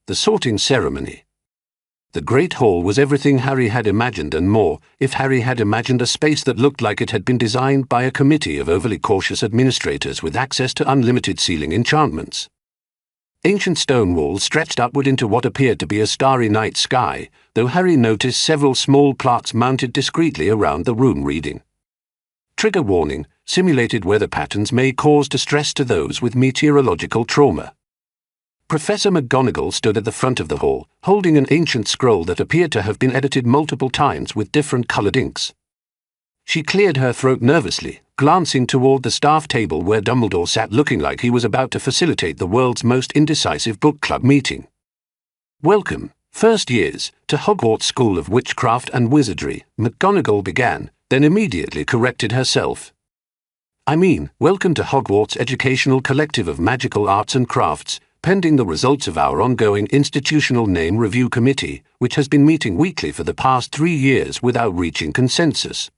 The sorting ceremony. The Great Hall was everything Harry had imagined and more, if Harry had imagined a space that looked like it had been designed by a committee of overly cautious administrators with access to unlimited ceiling enchantments. Ancient stone walls stretched upward into what appeared to be a starry night sky, though Harry noticed several small plaques mounted discreetly around the room reading. Trigger warning: simulated weather patterns may cause distress to those with meteorological trauma. Professor McGonagall stood at the front of the hall, holding an ancient scroll that appeared to have been edited multiple times with different coloured inks. She cleared her throat nervously, glancing toward the staff table where Dumbledore sat looking like he was about to facilitate the world's most indecisive book club meeting. "Welcome, first years, to Hogwarts School of Witchcraft and Wizardry," McGonagall began, then immediately corrected herself. "I mean, welcome to Hogwarts Educational Collective of Magical Arts and Crafts, pending the results of our ongoing institutional name review committee, which has been meeting weekly for the past 3 years without reaching consensus."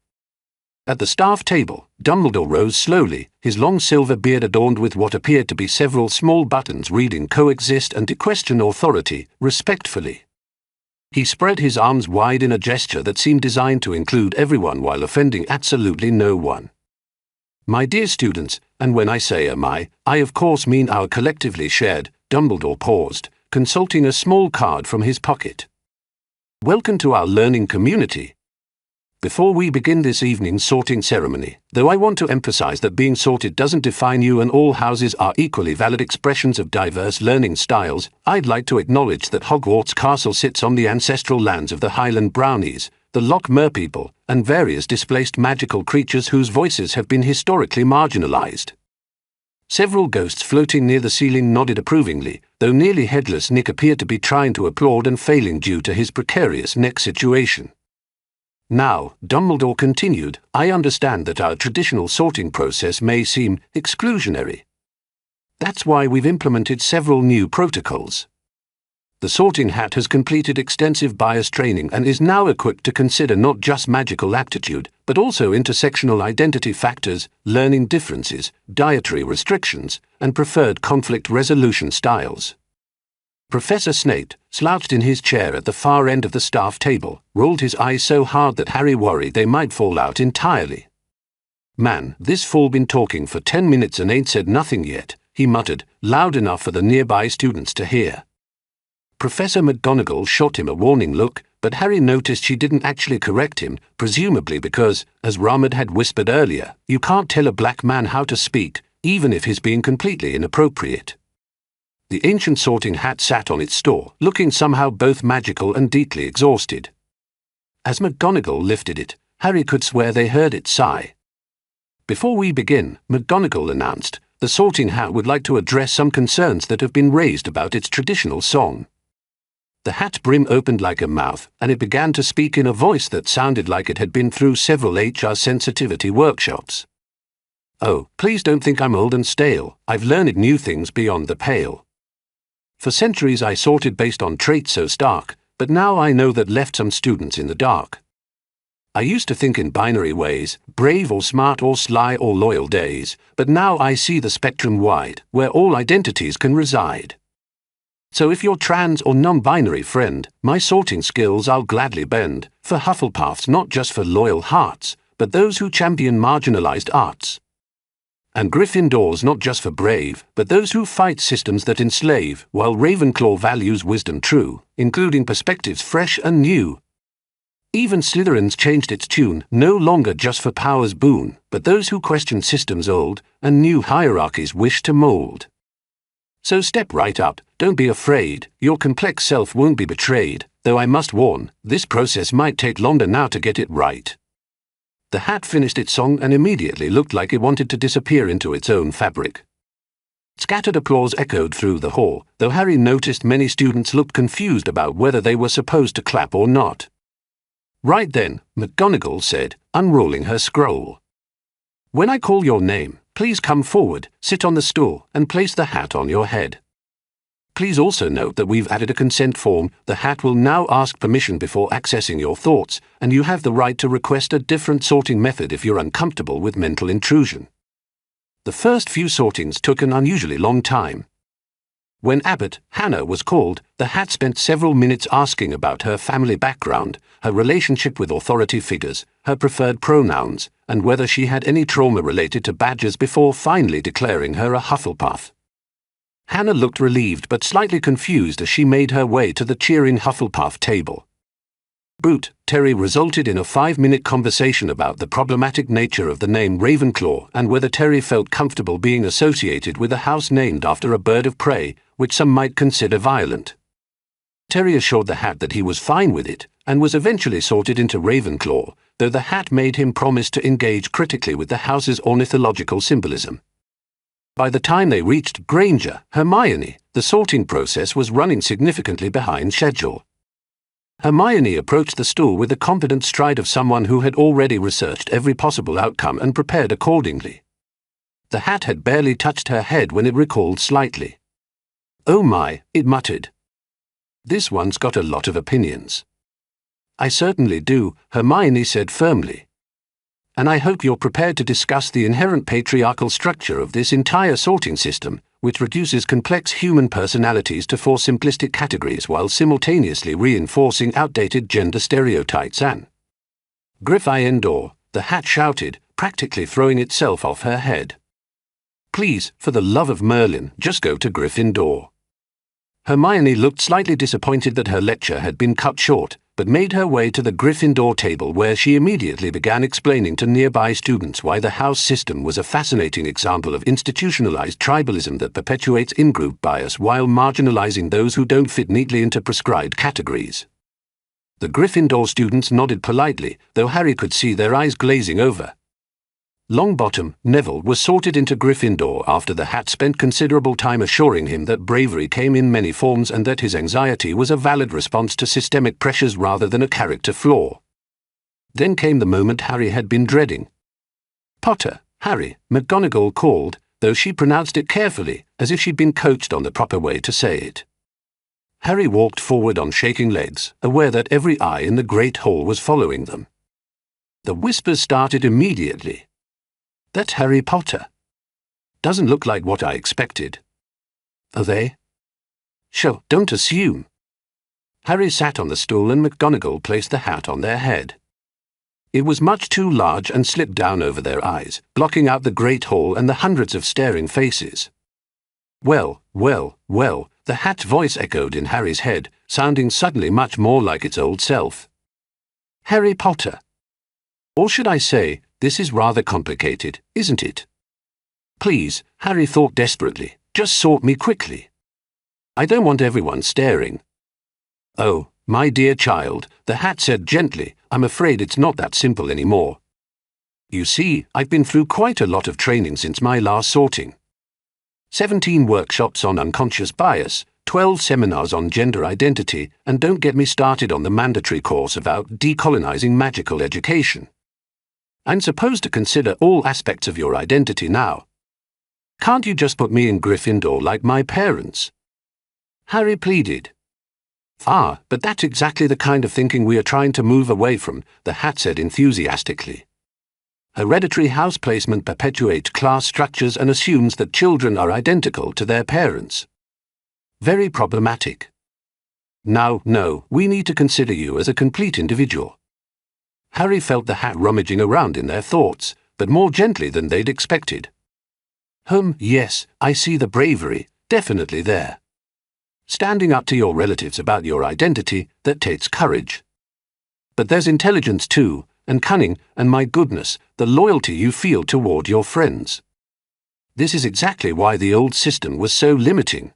At the staff table, Dumbledore rose slowly, his long silver beard adorned with what appeared to be several small buttons reading "Coexist" and "To question authority," respectfully. He spread his arms wide in a gesture that seemed designed to include everyone while offending absolutely no one. "My dear students, and when I say I of course mean our collectively shared," Dumbledore paused, consulting a small card from his pocket. "Welcome to our learning community. Before we begin this evening's sorting ceremony, though I want to emphasize that being sorted doesn't define you and all houses are equally valid expressions of diverse learning styles, I'd like to acknowledge that Hogwarts Castle sits on the ancestral lands of the Highland Brownies, the Loch Merpeople, and various displaced magical creatures whose voices have been historically marginalized." Several ghosts floating near the ceiling nodded approvingly, though nearly headless Nick appeared to be trying to applaud and failing due to his precarious neck situation. "Now," Dumbledore continued, "I understand that our traditional sorting process may seem exclusionary. That's why we've implemented several new protocols. The Sorting Hat has completed extensive bias training and is now equipped to consider not just magical aptitude, but also intersectional identity factors, learning differences, dietary restrictions, and preferred conflict resolution styles." Professor Snape, slouched in his chair at the far end of the staff table, rolled his eyes so hard that Harry worried they might fall out entirely. "Man, this fool been talking for 10 minutes and ain't said nothing yet," he muttered, loud enough for the nearby students to hear. Professor McGonagall shot him a warning look, but Harry noticed she didn't actually correct him, presumably because, as Ramad had whispered earlier, you can't tell a black man how to speak, even if he's being completely inappropriate. The ancient sorting hat sat on its store, looking somehow both magical and deeply exhausted. As McGonagall lifted it, Harry could swear they heard it sigh. "Before we begin," McGonagall announced, "the sorting hat would like to address some concerns that have been raised about its traditional song." The hat's brim opened like a mouth, and it began to speak in a voice that sounded like it had been through several HR sensitivity workshops. "Oh, please don't think I'm old and stale. I've learned new things beyond the pale. For centuries I sorted based on traits so stark, but now I know that left some students in the dark. I used to think in binary ways, brave or smart or sly or loyal days, but now I see the spectrum wide, where all identities can reside. So if you're trans or non-binary friend, my sorting skills I'll gladly bend, for Hufflepuffs not just for loyal hearts, but those who champion marginalized arts. And Gryffindors not just for brave, but those who fight systems that enslave, while Ravenclaw values wisdom true, including perspectives fresh and new. Even Slytherin's changed its tune, no longer just for power's boon, but those who question systems old, and new hierarchies wish to mold. So step right up, don't be afraid, your complex self won't be betrayed, though I must warn, this process might take longer now to get it right." The hat finished its song and immediately looked like it wanted to disappear into its own fabric. Scattered applause echoed through the hall, though Harry noticed many students looked confused about whether they were supposed to clap or not. "Right then," McGonagall said, unrolling her scroll. "When I call your name, please come forward, sit on the stool, and place the hat on your head. Please also note that we've added a consent form. The hat will now ask permission before accessing your thoughts, and you have the right to request a different sorting method if you're uncomfortable with mental intrusion." The first few sortings took an unusually long time. When Abbot Hannah was called, the Hat spent several minutes asking about her family background, her relationship with authority figures, her preferred pronouns, and whether she had any trauma related to badgers before finally declaring her a Hufflepuff. Hannah looked relieved but slightly confused as she made her way to the cheering Hufflepuff table. Brute Terry resulted in a 5-minute conversation about the problematic nature of the name Ravenclaw and whether Terry felt comfortable being associated with a house named after a bird of prey, which some might consider violent. Terry assured the Hat that he was fine with it, and was eventually sorted into Ravenclaw, though the Hat made him promise to engage critically with the house's ornithological symbolism. By the time they reached Granger, Hermione, the sorting process was running significantly behind schedule. Hermione approached the stool with the confident stride of someone who had already researched every possible outcome and prepared accordingly. The Hat had barely touched her head when it recoiled slightly. "Oh my," it muttered. "This one's got a lot of opinions." "I certainly do," Hermione said firmly. "And I hope you're prepared to discuss the inherent patriarchal structure of this entire sorting system, which reduces complex human personalities to 4 simplistic categories while simultaneously reinforcing outdated gender stereotypes and—" Gryffindor, the Hat shouted, practically throwing itself off her head. "Please, for the love of Merlin, just go to Gryffindor." Hermione looked slightly disappointed that her lecture had been cut short, but made her way to the Gryffindor table where she immediately began explaining to nearby students why the house system was a fascinating example of institutionalized tribalism that perpetuates in-group bias while marginalizing those who don't fit neatly into prescribed categories. The Gryffindor students nodded politely, though Harry could see their eyes glazing over. Longbottom, Neville, was sorted into Gryffindor after the Hat spent considerable time assuring him that bravery came in many forms and that his anxiety was a valid response to systemic pressures rather than a character flaw. Then came the moment Harry had been dreading. "Potter, Harry," McGonagall called, though she pronounced it carefully, as if she'd been coached on the proper way to say it. Harry walked forward on shaking legs, aware that every eye in the Great Hall was following them. The whispers started immediately. "That's Harry Potter." "Doesn't look like what I expected." "Are they?" "Sure, don't assume." Harry sat on the stool and McGonagall placed the hat on their head. It was much too large and slipped down over their eyes, blocking out the Great Hall and the hundreds of staring faces. "Well, well, well," the Hat's voice echoed in Harry's head, sounding suddenly much more like its old self. "Harry Potter. Or should I say, this is rather complicated, isn't it? Please," Harry thought desperately, "just sort me quickly. I don't want everyone staring." "Oh, my dear child," the Hat said gently, "I'm afraid it's not that simple anymore. You see, I've been through quite a lot of training since my last sorting. 17 workshops on unconscious bias, 12 seminars on gender identity, and don't get me started on the mandatory course about decolonizing magical education. I'm supposed to consider all aspects of your identity now. Can't you just put me in Gryffindor like my parents?" Harry pleaded. "Ah, but that's exactly the kind of thinking we are trying to move away from," the Hat said enthusiastically. "Hereditary house placement perpetuates class structures and assumes that children are identical to their parents. Very problematic. Now, no, we need to consider you as a complete individual." Harry felt the Hat rummaging around in their thoughts, but more gently than they'd expected. Yes, I see the bravery, definitely there. Standing up to your relatives about your identity, that takes courage. But there's intelligence too, and cunning, and my goodness, the loyalty you feel toward your friends. This is exactly why the old system was so limiting.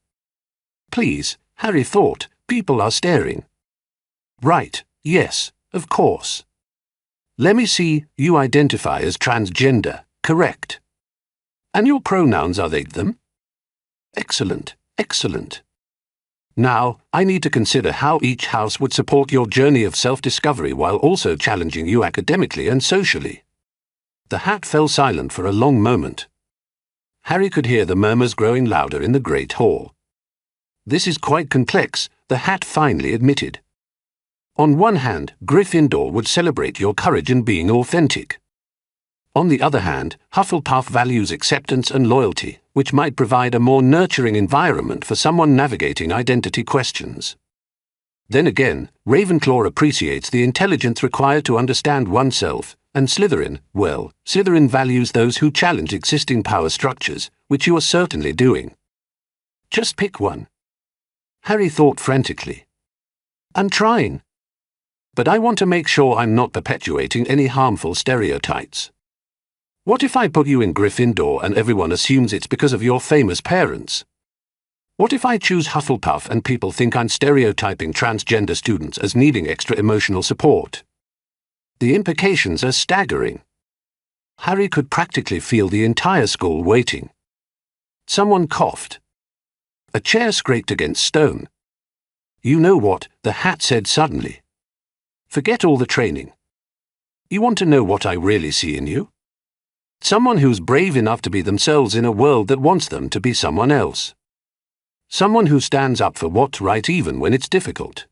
Please, Harry thought, people are staring. Right, yes, of course. Let me see, you identify as transgender, correct? And your pronouns are they them? Excellent, excellent. Now, I need to consider how each house would support your journey of self-discovery while also challenging you academically and socially. The Hat fell silent for a long moment. Harry could hear the murmurs growing louder in the Great Hall. This is quite complex, the Hat finally admitted. On one hand, Gryffindor would celebrate your courage in being authentic. On the other hand, Hufflepuff values acceptance and loyalty, which might provide a more nurturing environment for someone navigating identity questions. Then again, Ravenclaw appreciates the intelligence required to understand oneself, and Slytherin, well, Slytherin values those who challenge existing power structures, which you are certainly doing. Just pick one. Harry thought frantically. I'm trying. But I want to make sure I'm not perpetuating any harmful stereotypes. What if I put you in Gryffindor and everyone assumes it's because of your famous parents? What if I choose Hufflepuff and people think I'm stereotyping transgender students as needing extra emotional support? The implications are staggering. Harry could practically feel the entire school waiting. Someone coughed. A chair scraped against stone. You know what? The hat said suddenly. Forget all the training. You want to know what I really see in you? Someone who's brave enough to be themselves in a world that wants them to be someone else. Someone who stands up for what's right even when it's difficult.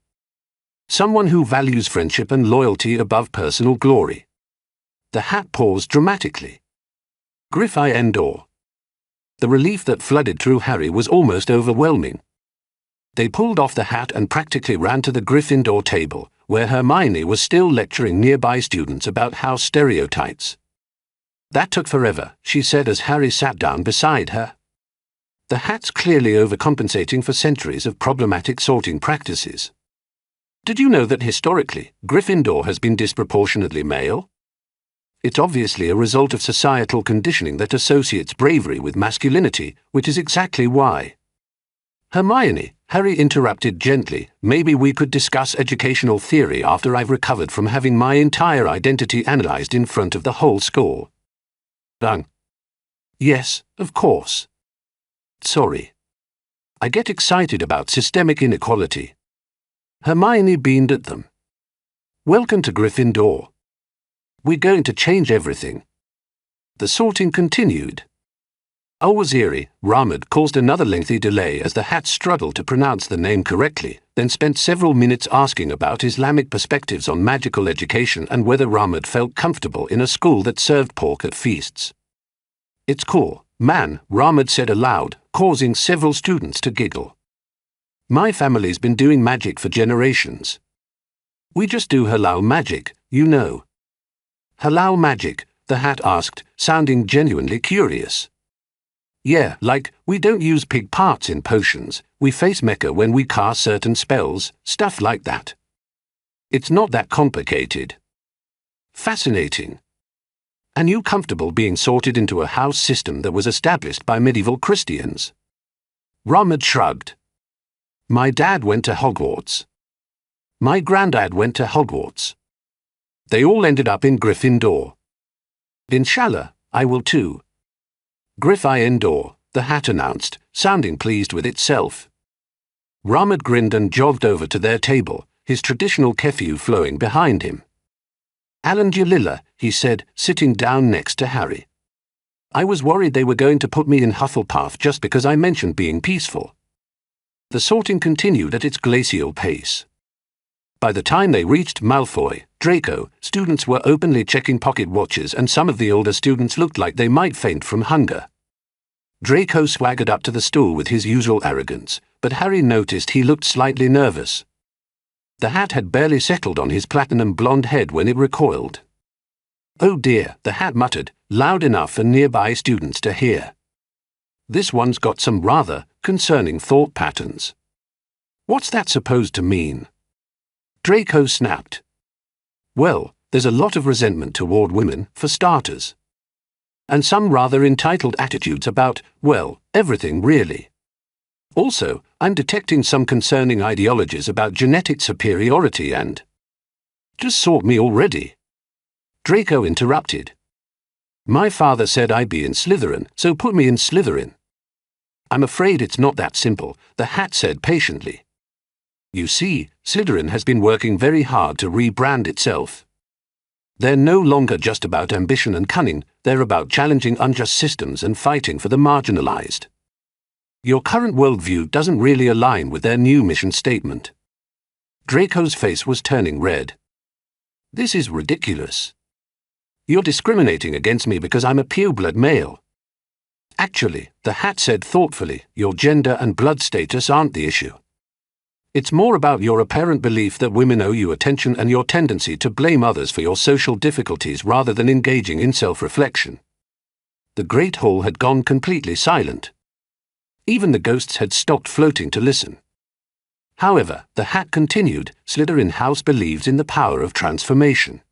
Someone who values friendship and loyalty above personal glory. The hat paused dramatically. Gryffindor. The relief that flooded through Harry was almost overwhelming. They pulled off the hat and practically ran to the Gryffindor table, where Hermione was still lecturing nearby students about house stereotypes. That took forever, she said as Harry sat down beside her. The hat's clearly overcompensating for centuries of problematic sorting practices. Did you know that historically, Gryffindor has been disproportionately male? It's obviously a result of societal conditioning that associates bravery with masculinity, which is exactly why. Hermione, Harry interrupted gently, maybe we could discuss educational theory after I've recovered from having my entire identity analyzed in front of the whole school. Yes, of course. Sorry. I get excited about systemic inequality. Hermione beamed at them. Welcome to Gryffindor. We're going to change everything. The sorting continued. Al-Waziri, Rahmed caused another lengthy delay as the hat struggled to pronounce the name correctly, then spent several minutes asking about Islamic perspectives on magical education and whether Rahmed felt comfortable in a school that served pork at feasts. It's cool, man, Rahmed said aloud, causing several students to giggle. My family's been doing magic for generations. We just do halal magic, you know. Halal magic, the hat asked, sounding genuinely curious. Yeah, like, we don't use pig parts in potions, we face Mecca when we cast certain spells, stuff like that. It's not that complicated. Fascinating. And you comfortable being sorted into a house system that was established by medieval Christians? Rahmed shrugged. My dad went to Hogwarts. My granddad went to Hogwarts. They all ended up in Gryffindor. Inshallah, I will too. Gryffindor, the hat announced, sounding pleased with itself. Rahmed grinned and jogged over to their table, his traditional keffiyeh flowing behind him. Alhamdulillah, he said, sitting down next to Harry. I was worried they were going to put me in Hufflepuff just because I mentioned being peaceful. The sorting continued at its glacial pace. By the time they reached Malfoy, Draco, students were openly checking pocket watches and some of the older students looked like they might faint from hunger. Draco swaggered up to the stool with his usual arrogance, but Harry noticed he looked slightly nervous. The hat had barely settled on his platinum blonde head when it recoiled. Oh dear, the hat muttered, loud enough for nearby students to hear. This one's got some rather concerning thought patterns. What's that supposed to mean? Draco snapped. Well, there's a lot of resentment toward women, for starters. And some rather entitled attitudes about, well, everything really. Also, I'm detecting some concerning ideologies about genetic superiority and... Just sort me already. Draco interrupted. My father said I'd be in Slytherin, so put me in Slytherin. I'm afraid it's not that simple, the hat said patiently. You see, Slytherin has been working very hard to rebrand itself. They're no longer just about ambition and cunning, they're about challenging unjust systems and fighting for the marginalized. Your current worldview doesn't really align with their new mission statement. Draco's face was turning red. This is ridiculous. You're discriminating against me because I'm a pureblood male. Actually, the hat said thoughtfully, your gender and blood status aren't the issue. It's more about your apparent belief that women owe you attention and your tendency to blame others for your social difficulties rather than engaging in self-reflection. The great hall had gone completely silent. Even the ghosts had stopped floating to listen. However, the hat continued, Slytherin House believes in the power of transformation.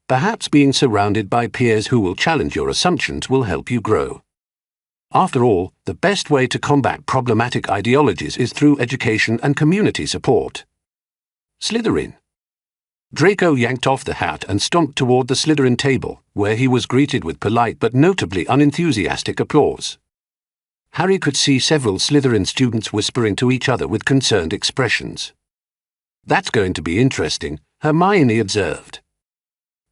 Perhaps being surrounded by peers who will challenge your assumptions will help you grow. After all, the best way to combat problematic ideologies is through education and community support. Slytherin. Draco yanked off the hat and stomped toward the Slytherin table, where he was greeted with polite but notably unenthusiastic applause. Harry could see several Slytherin students whispering to each other with concerned expressions. That's going to be interesting, Hermione observed.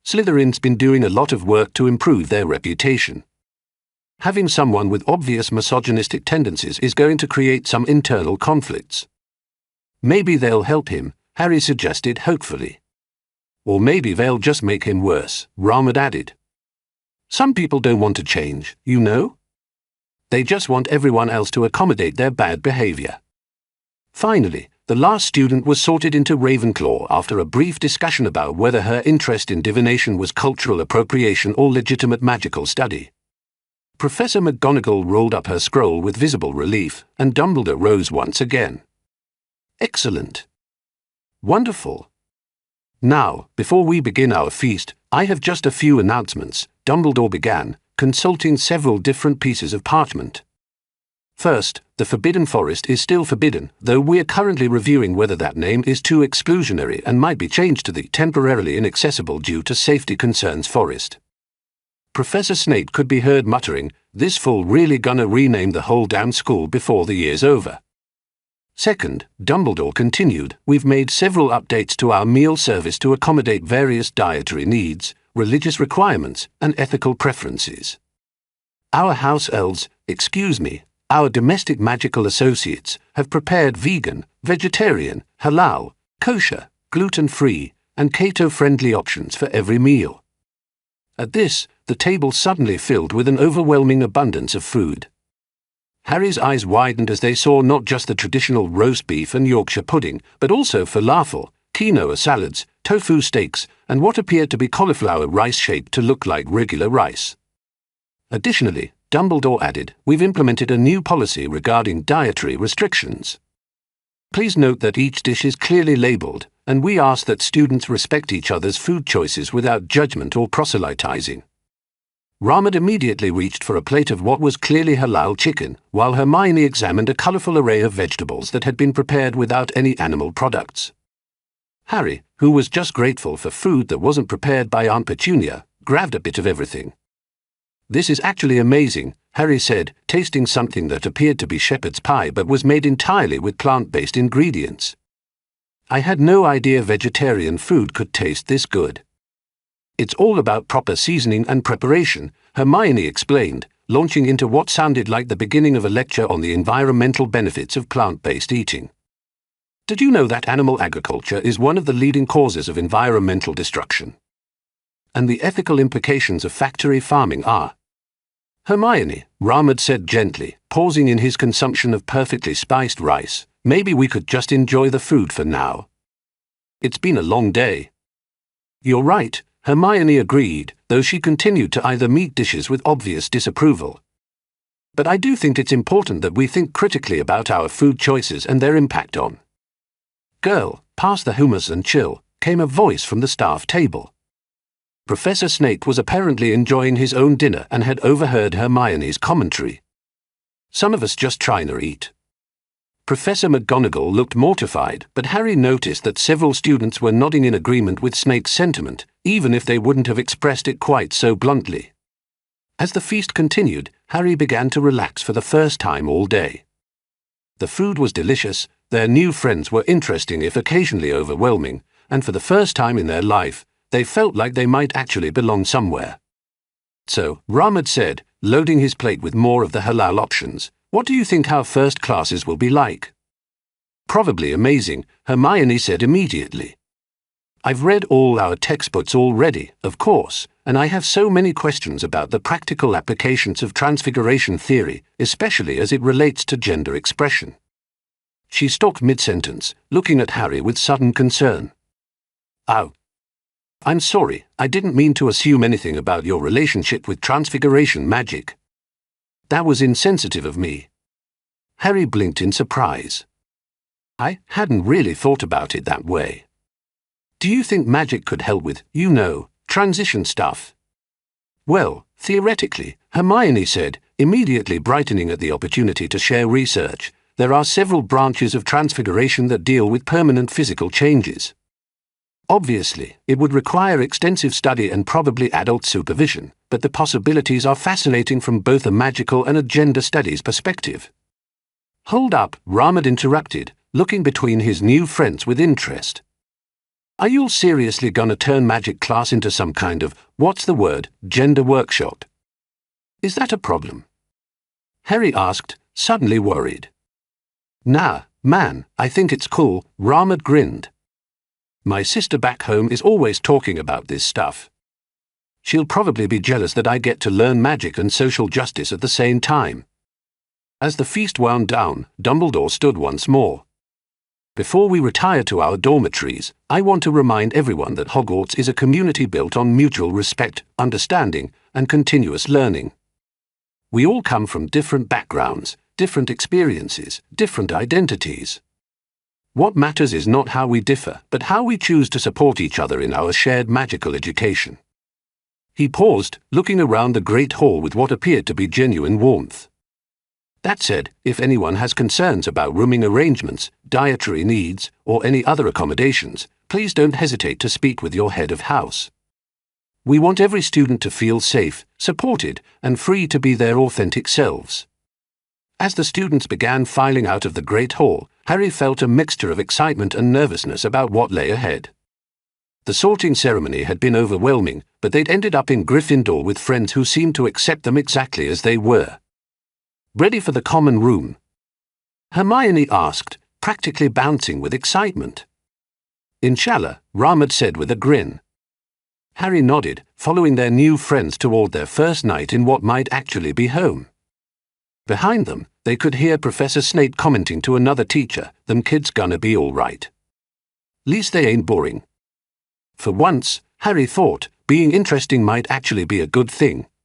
Slytherin's been doing a lot of work to improve their reputation. Having someone with obvious misogynistic tendencies is going to create some internal conflicts. Maybe they'll help him, Harry suggested hopefully. Or maybe they'll just make him worse, Ramad added. Some people don't want to change, you know? They just want everyone else to accommodate their bad behavior. Finally, the last student was sorted into Ravenclaw after a brief discussion about whether her interest in divination was cultural appropriation or legitimate magical study. Professor McGonagall rolled up her scroll with visible relief, and Dumbledore rose once again. Excellent. Wonderful. Now, before we begin our feast, I have just a few announcements, Dumbledore began, consulting several different pieces of parchment. First, the Forbidden Forest is still forbidden, though we are currently reviewing whether that name is too exclusionary and might be changed to the temporarily inaccessible due to safety concerns forest. Professor Snape could be heard muttering, this fool really gonna rename the whole damn school before the year's over. Second, Dumbledore continued, we've made several updates to our meal service to accommodate various dietary needs, religious requirements, and ethical preferences. Our house elves, our domestic magical associates, have prepared vegan, vegetarian, halal, kosher, gluten-free, and keto-friendly options for every meal. At this, the table suddenly filled with an overwhelming abundance of food. Harry's eyes widened as they saw not just the traditional roast beef and Yorkshire pudding, but also falafel, quinoa salads, tofu steaks, and what appeared to be cauliflower rice shaped to look like regular rice. Additionally, Dumbledore added, we've implemented a new policy regarding dietary restrictions. Please note that each dish is clearly labeled, and we ask that students respect each other's food choices without judgment or proselytizing. Ramad immediately reached for a plate of what was clearly halal chicken, while Hermione examined a colorful array of vegetables that had been prepared without any animal products. Harry, who was just grateful for food that wasn't prepared by Aunt Petunia, grabbed a bit of everything. This is actually amazing, Harry said, tasting something that appeared to be shepherd's pie but was made entirely with plant-based ingredients. I had no idea vegetarian food could taste this good. It's all about proper seasoning and preparation, Hermione explained, launching into what sounded like the beginning of a lecture on the environmental benefits of plant-based eating. Did you know that animal agriculture is one of the leading causes of environmental destruction? And the ethical implications of factory farming are. Hermione, Ramad said gently, pausing in his consumption of perfectly spiced rice, maybe we could just enjoy the food for now. It's been a long day. You're right, Hermione agreed, though she continued to either meat dishes with obvious disapproval. But I do think it's important that we think critically about our food choices and their impact on. Girl, pass the hummus and chill, came a voice from the staff table. Professor Snape was apparently enjoying his own dinner and had overheard Hermione's commentary. Some of us just trying to eat. Professor McGonagall looked mortified, but Harry noticed that several students were nodding in agreement with Snape's sentiment, even if they wouldn't have expressed it quite so bluntly. As the feast continued, Harry began to relax for the first time all day. The food was delicious, their new friends were interesting if occasionally overwhelming, and for the first time in their life, they felt like they might actually belong somewhere. So, Ramad said, loading his plate with more of the halal options, what do you think our first classes will be like? Probably amazing, Hermione said immediately. I've read all our textbooks already, of course, and I have so many questions about the practical applications of transfiguration theory, especially as it relates to gender expression. She stopped mid-sentence, looking at Harry with sudden concern. Oh. I'm sorry, I didn't mean to assume anything about your relationship with transfiguration magic. That was insensitive of me. Harry blinked in surprise. I hadn't really thought about it that way. Do you think magic could help with, transition stuff? Well, theoretically, Hermione said, immediately brightening at the opportunity to share research, there are several branches of transfiguration that deal with permanent physical changes. Obviously, it would require extensive study and probably adult supervision, but the possibilities are fascinating from both a magical and a gender studies perspective. Hold up, Ramad interrupted, looking between his new friends with interest. Are you all seriously gonna turn magic class into some kind of, gender workshop? Is that a problem? Harry asked, suddenly worried. Nah, man, I think it's cool, Ramad grinned. My sister back home is always talking about this stuff. She'll probably be jealous that I get to learn magic and social justice at the same time. As the feast wound down, Dumbledore stood once more. Before we retire to our dormitories, I want to remind everyone that Hogwarts is a community built on mutual respect, understanding, and continuous learning. We all come from different backgrounds, different experiences, different identities. What matters is not how we differ, but how we choose to support each other in our shared magical education. He paused, looking around the great hall with what appeared to be genuine warmth. That said, if anyone has concerns about rooming arrangements, dietary needs, or any other accommodations, please don't hesitate to speak with your head of house. We want every student to feel safe, supported, and free to be their authentic selves. As the students began filing out of the great hall, Harry felt a mixture of excitement and nervousness about what lay ahead. The sorting ceremony had been overwhelming, but they'd ended up in Gryffindor with friends who seemed to accept them exactly as they were. Ready for the common room? Hermione asked, practically bouncing with excitement. Inshallah, Ramad said with a grin. Harry nodded, following their new friends toward their first night in what might actually be home. Behind them, they could hear Professor Snape commenting to another teacher, "Them kids gonna be all right. Least they ain't boring." For once, Harry thought, being interesting might actually be a good thing.